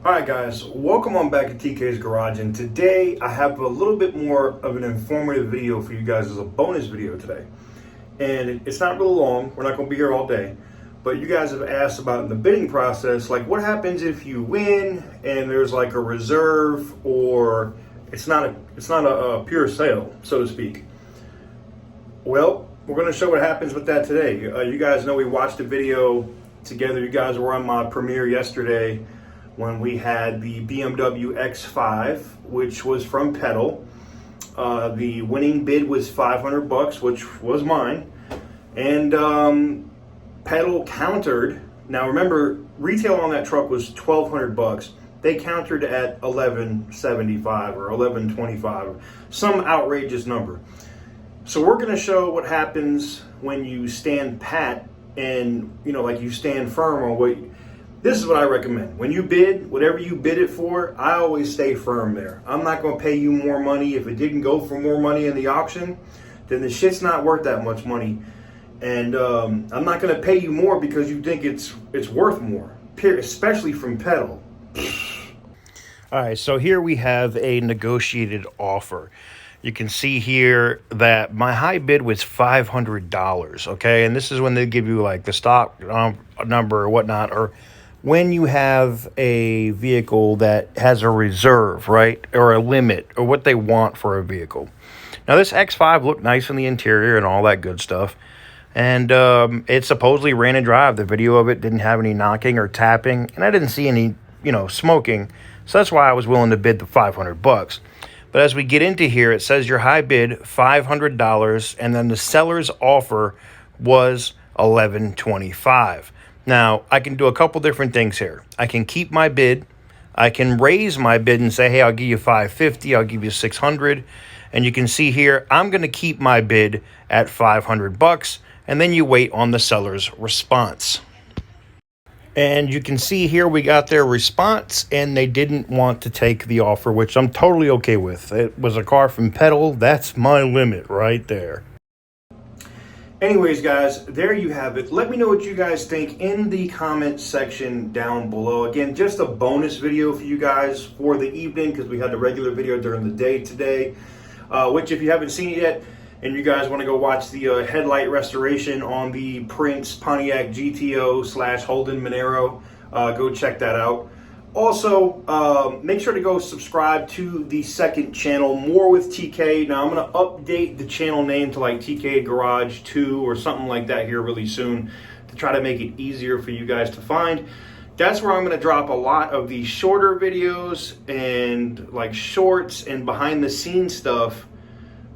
Alright guys, welcome on back to TK's Garage, and today I have a little bit more of an informative video for you guys as a bonus video today. And it's not real long, we're not going to be here all day, but you guys have asked about in the bidding process, like what happens if you win and there's like a reserve, or it's not a pure sale, so to speak. Well, we're going to show what happens with that today. You guys know we watched a video together. You guys were on my premiere yesterday when we had the BMW X5, which was from Pedal. The winning bid was $500, which was mine. And Pedal countered. Now remember, retail on that truck was $1,200. They countered at $1,175 or $1,125, some outrageous number. So we're gonna show what happens when you stand pat and, like you stand firm on what. This is what I recommend. When you bid, whatever you bid it for, I always stay firm there. I'm not going to pay you more money. If it didn't go for more money in the auction, then the shit's not worth that much money. And I'm not going to pay you more because you think it's worth more, especially from Pedal. All right, so here we have a negotiated offer. You can see here that my high bid was $500, okay? And this is when they give you like the stock number or whatnot, or when you have a vehicle that has a reserve, right, or a limit, or what they want for a vehicle. Now, this X5 looked nice in the interior and all that good stuff, and it supposedly ran and drive. The video of it didn't have any knocking or tapping, and I didn't see any, smoking, so that's why I was willing to bid the $500. But as we get into here, it says your high bid, $500, and then the seller's offer was $1,125. Now, I can do a couple different things here. I can keep my bid. I can raise my bid and say, hey, I'll give you $550, I'll give you $600. And you can see here, I'm going to keep my bid at $500, and then you wait on the seller's response. And you can see here we got their response, and they didn't want to take the offer, which I'm totally okay with. It was a car from Pedal. That's my limit right there. Anyways, guys, there you have it. Let me know what you guys think in the comment section down below. Again, just a bonus video for you guys for the evening because we had the regular video during the day today, which if you haven't seen it yet and you guys want to go watch the headlight restoration on the Prince Pontiac GTO / Holden Monero, go check that out. Also, make sure to go subscribe to the second channel, More with TK. Now, I'm going to update the channel name to like TK Garage 2 or something like that here really soon to try to make it easier for you guys to find. That's where I'm going to drop a lot of the shorter videos and like shorts and behind the scenes stuff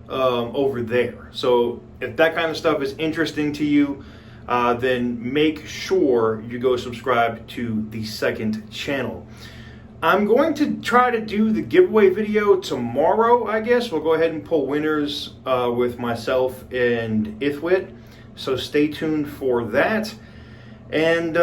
over there. So if that kind of stuff is interesting to you, then make sure you go subscribe to the second channel. I'm going to try to do the giveaway video tomorrow, I guess. We'll go ahead and pull winners with myself and Ithwit. So stay tuned for that. And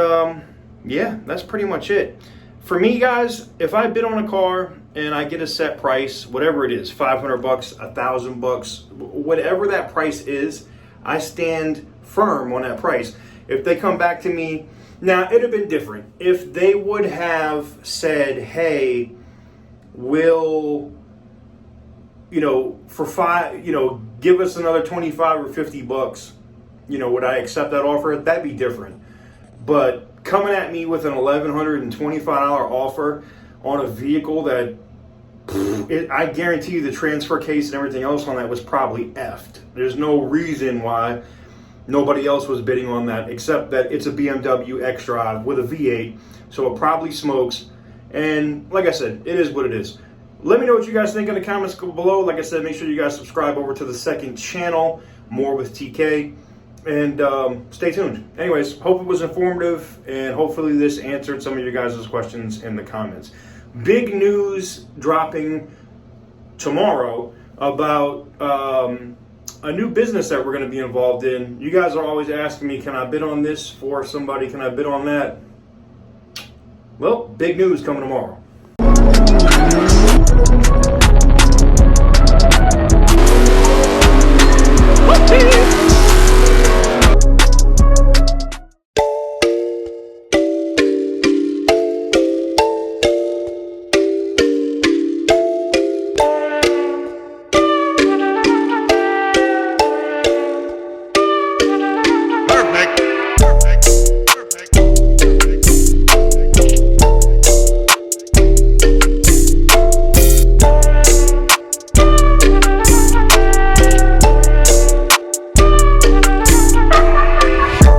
yeah, that's pretty much it. For me, guys, if I bid on a car and I get a set price, whatever it is, $500, $1,000, whatever that price is, I stand firm on that price. If they come back to me, now it'd have been different. If they would have said, hey, we'll, for give us another 25 or $50, would I accept that offer? That'd be different. But coming at me with an $1,125 offer on a vehicle that I guarantee you the transfer case and everything else on that was probably effed. There's no reason why nobody else was bidding on that except that it's a BMW X-Drive with a V8, so it probably smokes. And like I said, it is what it is. Let me know what you guys think in the comments below. Like I said, make sure you guys subscribe over to the second channel, More with TK, and stay tuned. Anyways, hope it was informative, and hopefully this answered some of you guys' questions in the comments. Big news dropping tomorrow about a new business that we're going to be involved in. You guys are always asking me, can I bid on this for somebody? Can I bid on that? Well, big news coming tomorrow.